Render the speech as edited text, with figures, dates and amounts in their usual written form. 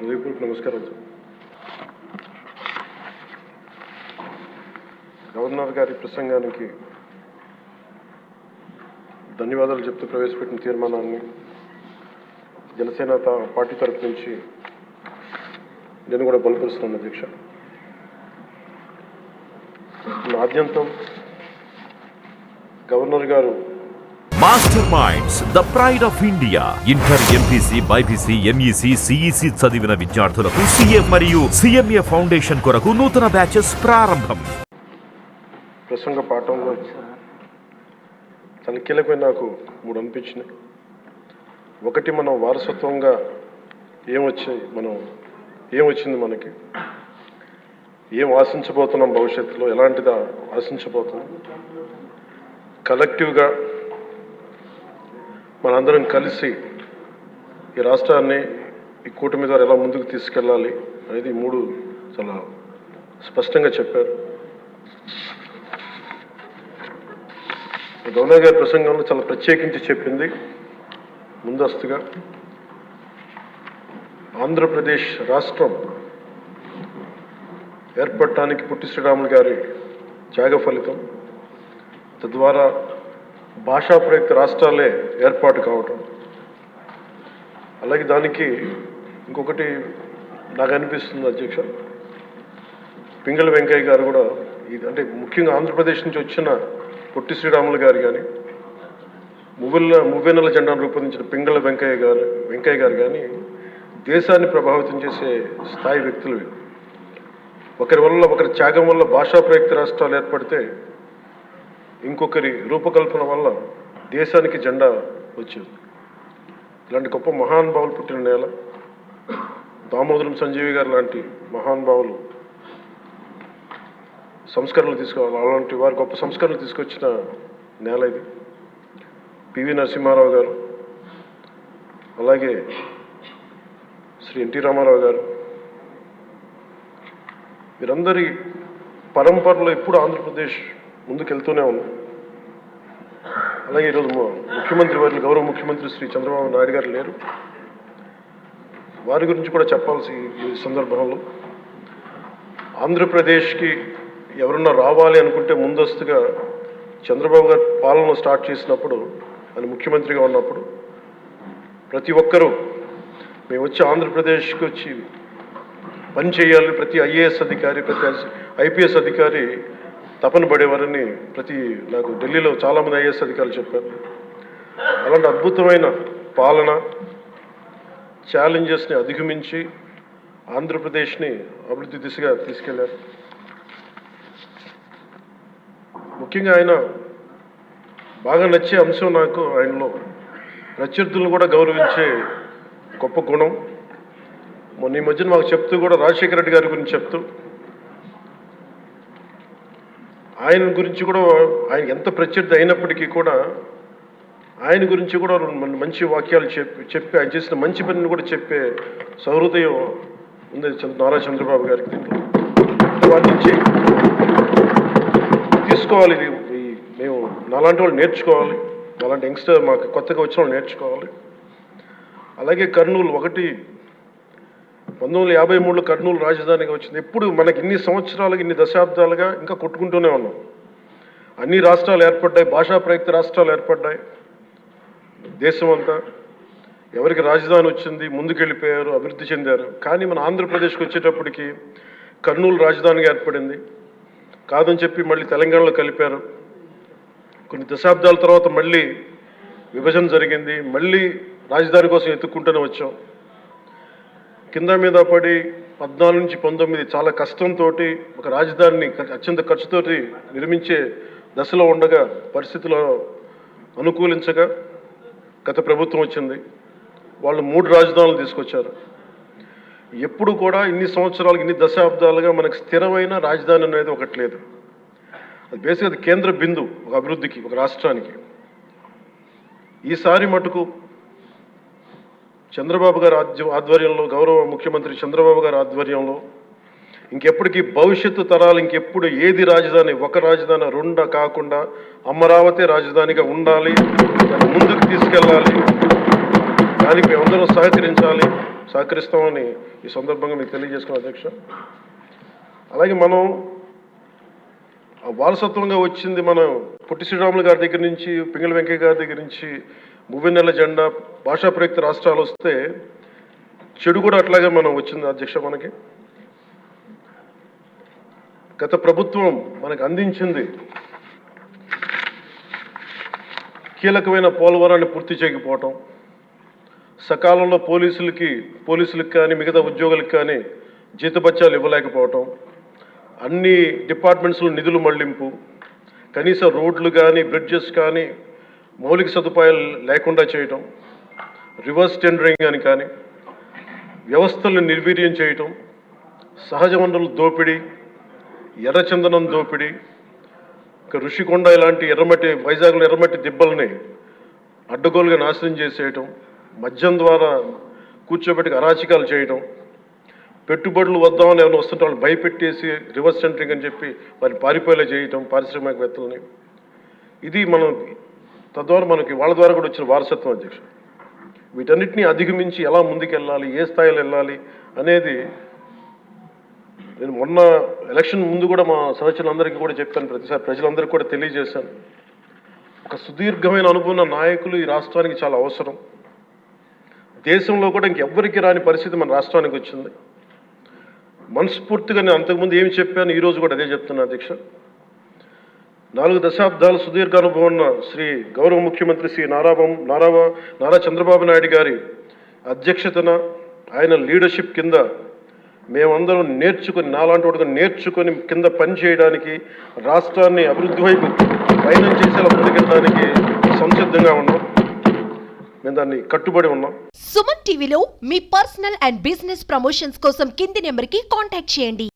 హృదయపూర్వక నమస్కారం sir. Governor గారి ప్రసంగానికి ధన్యవాదాలు చెప్తూ ప్రవేశపెట్టిన తీర్మానాన్ని జనసేన పార్టీ తరఫు నుంచి నేను కూడా బలపరుస్తున్నాను అధ్యక్ష. ఆద్యంతం గవర్నర్ గారు master minds the pride of India inter MPC BiPC MEC CEC చదివిన విద్యార్థులకు సిఏ మరియు సిఎంఏ ఫౌండేషన్ కొరకు నూతన బ్యాచెస్ ప్రారంభం. ప్రసంగ పాఠంలో చాలా కీలకమైన నాకు 3 అనిపించినాయి. ఒకటి, మనం వారసత్వంగా ఏమొచ్చింది, మనకి ఏం ఆశించబోతున్నాం, భవిష్యత్తులో ఎలాంటిదా ఆశించబోతున్నాం, కలెక్టివ్గా మనందరం కలిసి ఈ రాష్ట్రాన్ని ఈ కూటమి ద్వారా ఎలా ముందుకు తీసుకెళ్ళాలి అనేది 3 చాలా స్పష్టంగా చెప్పారు. గవర్నర్ గారి ప్రసంగంలో చాలా ప్రత్యేకించి చెప్పింది ముందస్తుగా ఆంధ్రప్రదేశ్ రాష్ట్రం ఏర్పడటానికి పొట్టి శ్రీరాములు గారి త్యాగ ఫలితం, తద్వారా భాషా ప్రయుక్త రాష్ట్రాలే ఏర్పాటు కావటం. అలాగే దానికి ఇంకొకటి నాకు అనిపిస్తుంది అధ్యక్ష, పింగళ వెంకయ్య గారు కూడా అంటే ముఖ్యంగా ఆంధ్రప్రదేశ్ నుంచి వచ్చిన పొట్టి శ్రీరాములు గారు కానీ, మువ్వెన్నెల జెండాను రూపొందించిన పింగళ వెంకయ్య గారు కానీ దేశాన్ని ప్రభావితం చేసే స్థాయి వ్యక్తులు. ఒకరి త్యాగం వల్ల భాషా ప్రయుక్త రాష్ట్రాలు ఏర్పడితే ఇంకొకరి రూపకల్పన వల్ల దేశానికి జెండా వచ్చింది. ఇలాంటి గొప్ప మహానుభావులు పుట్టిన నేల, దామోదరం సంజీవి గారు లాంటి మహానుభావులు సంస్కరణలు తీసుకోవాలి, అలాంటి వారు గొప్ప సంస్కరణలు తీసుకొచ్చిన నేల ఇది. పివి నరసింహారావు గారు, అలాగే శ్రీ ఎన్టీ రామారావు గారు, వీరందరి పరంపరలో ఎప్పుడు ఆంధ్రప్రదేశ్ ముందుకెళ్తూనే ఉంది. అలాగే ఈరోజు ముఖ్యమంత్రి వారి గౌరవ ముఖ్యమంత్రి శ్రీ చంద్రబాబు నాయుడు గారు లేరు, వారి గురించి కూడా చెప్పాల్సి ఈ సందర్భంలో. ఆంధ్రప్రదేశ్కి ఎవరన్నా రావాలి అనుకుంటే ముందస్తుగా చంద్రబాబు గారు పాలన స్టార్ట్ చేసినప్పుడు, ఆయన ముఖ్యమంత్రిగా ఉన్నప్పుడు ప్రతి ఒక్కరూ మేము వచ్చి ఆంధ్రప్రదేశ్కి వచ్చి పని చేయాలి, ప్రతి ఐఏఎస్ అధికారి, ప్రతి ఐపీఎస్ అధికారి తపన పడేవారని నాకు ఢిల్లీలో చాలామంది ఐఏఎస్ అధికారులు చెప్పారు. అలాంటి అద్భుతమైన పాలన, ఛాలెంజెస్ని అధిగమించి ఆంధ్రప్రదేశ్ని అభివృద్ధి దిశగా తీసుకెళ్లారు. ముఖ్యంగా ఆయన బాగా నచ్చే అంశం నాకు ఆయనలో ప్రత్యర్థులను కూడా గౌరవించే గొప్ప గుణం. మొన్న ఈ మధ్యన మాకు చెప్తూ కూడా రాజశేఖర రెడ్డి గారి గురించి చెప్తూ ఆయన గురించి కూడా, ఆయన ఎంత ప్రత్యర్థి అయినప్పటికీ కూడా ఆయన గురించి కూడా మంచి వాక్యాలు చెప్పి ఆయన చేసిన మంచి పనిని కూడా చెప్పే సహృదయం ఉంది నారా చంద్రబాబు గారికి. వాటి నుంచి తీసుకోవాలి, మేము నాలాంటి వాళ్ళు నేర్చుకోవాలి, అలాంటి యంగ్స్టర్ మాకు కొత్తగా వచ్చిన వాళ్ళు నేర్చుకోవాలి. అలాగే కర్నూలు 1953లో కర్నూలు రాజధానిగా వచ్చింది. ఎప్పుడు మనకి ఇన్ని సంవత్సరాలుగా, ఇన్ని దశాబ్దాలుగా ఇంకా కొట్టుకుంటూనే ఉన్నాం. అన్ని రాష్ట్రాలు ఏర్పడ్డాయి, భాషా ప్రయుక్త రాష్ట్రాలు ఏర్పడ్డాయి. దేశం అంతా ఎవరికి రాజధాని వచ్చింది, ముందుకెళ్ళిపోయారు, అభివృద్ధి చెందారు. కానీ మన ఆంధ్రప్రదేశ్కి వచ్చేటప్పటికి కర్నూలు రాజధానిగా ఏర్పడింది, కాదని చెప్పి మళ్ళీ తెలంగాణలో కలిపారు. కొన్ని దశాబ్దాల తర్వాత మళ్ళీ విభజన జరిగింది, మళ్ళీ రాజధాని కోసం ఎత్తుక్కుంటూనే వచ్చాం. కింద మీద పడి 14 నుంచి 19 చాలా కష్టంతో ఒక రాజధానిని అత్యంత ఖర్చుతోటి నిర్మించే దశలో ఉండగా పరిస్థితులు అనుకూలించగా గత ప్రభుత్వం వచ్చింది. వాళ్ళు 3 రాజధానులు తీసుకొచ్చారు. ఎప్పుడు కూడా ఇన్ని సంవత్సరాలు, ఇన్ని దశాబ్దాలుగా మనకు స్థిరమైన రాజధాని అనేది ఒకటి లేదు. అది బేసిక్గా అది కేంద్ర బిందు ఒక అభివృద్ధికి, ఒక రాష్ట్రానికి. ఈసారి మటుకు చంద్రబాబు గారి ఆధ్వర్యంలో, గౌరవ ముఖ్యమంత్రి చంద్రబాబు గారి ఆధ్వర్యంలో ఇంకెప్పటికీ భవిష్యత్తు తరాలు ఇంకెప్పుడు ఏది రాజధాని, ఒక రాజధాని 2 కాకుండా అమరావతి రాజధానిగా ఉండాలి, ముందుకు తీసుకెళ్ళాలి, దానికి మేమందరం సహకరించాలి. సహకరిస్తామని ఈ సందర్భంగా మీకు తెలియజేసుకున్నాం అధ్యక్ష. అలాగే మనం వారసత్వంగా వచ్చింది మనం పొట్టి శ్రీరాములు గారి దగ్గర నుంచి, పింగళి వెంకయ్య గారి దగ్గర నుంచి మువ్వెన్నెల జెండా, భాషా ప్రయుక్త రాష్ట్రాలు వస్తే చెడు కూడా అట్లాగే మనం వచ్చింది అధ్యక్ష. మనకి గత ప్రభుత్వం మనకు అందించింది కీలకమైన పోలవరాన్ని పూర్తి చేయకపోవటం, సకాలంలో పోలీసులకు కానీ మిగతా ఉద్యోగులకు కానీ జీతభత్యాలు ఇవ్వలేకపోవటం, అన్ని డిపార్ట్మెంట్స్లో నిధులు మళ్లింపు, కనీస రోడ్లు కానీ బ్రిడ్జెస్ కానీ మౌలిక సదుపాయాలు లేకుండా చేయటం, రివర్స్ టెండరింగ్ అని కానీ, వ్యవస్థలను నిర్వీర్యం చేయటం, సహజ వనరుల దోపిడీ, ఎర్రచందనం దోపిడీ, ఋషికొండ ఇలాంటి వైజాగ్లో ఎర్రమట్టి దిబ్బల్ని అడ్డగోలుగా నాశనం చేసేయటం, మద్యం ద్వారా కూర్చోబెట్టి అరాచకాలు చేయటం, పెట్టుబడులు వద్దామని ఎవరైనా వస్తుంటే వాళ్ళు భయపెట్టేసి రివర్స్ సెంటరింగ్ అని చెప్పి వారిని పారిపోయేలా చేయటం పారిశ్రామికవేత్తలని. ఇది మనం తద్వారా మనకి వాళ్ళ ద్వారా కూడా వచ్చిన వారసత్వం అధ్యక్ష. వీటన్నిటిని అధిగమించి ఎలా ముందుకెళ్ళాలి, ఏ స్థాయిలో వెళ్ళాలి అనేది నేను మొన్న ఎలక్షన్ ముందు కూడా మా సహచరులందరికీ కూడా చెప్పాను, ప్రతిసారి ప్రజలందరికీ కూడా తెలియజేశాను. ఒక సుదీర్ఘమైన అనుభవం ఉన్న నాయకులు ఈ రాష్ట్రానికి చాలా అవసరం. దేశంలో కూడా ఇంకెవ్వరికి రాని పరిస్థితి మన రాష్ట్రానికి వచ్చింది. మనస్ఫూర్తిగా నేను అంతకుముందు ఏమి చెప్పాను, ఈరోజు కూడా అదే చెప్తున్నా అధ్యక్ష. 4 దశాబ్దాల సుదీర్ఘ అనుభవం ఉన్న శ్రీ గౌరవ ముఖ్యమంత్రి శ్రీ నారా చంద్రబాబు నాయుడు గారి అధ్యక్షతన, ఆయన లీడర్షిప్ కింద మేమందరం నేర్చుకొని, నాలాంటి వాడుగా నేర్చుకొని కింద పనిచేయడానికి, రాష్ట్రాన్ని అభివృద్ధి వైపు పయనం చేసేలా ముందుకెళ్ళడానికి సంసిద్ధంగా ఉన్నాం. మేము దాన్ని కట్టుబడి ఉన్నాం. సుమన్ టీవీలో మీ పర్సనల్ అండ్ బిజినెస్ ప్రమోషన్స్ కోసం కింది నెంబర్కి కాంటాక్ట్ చేయండి.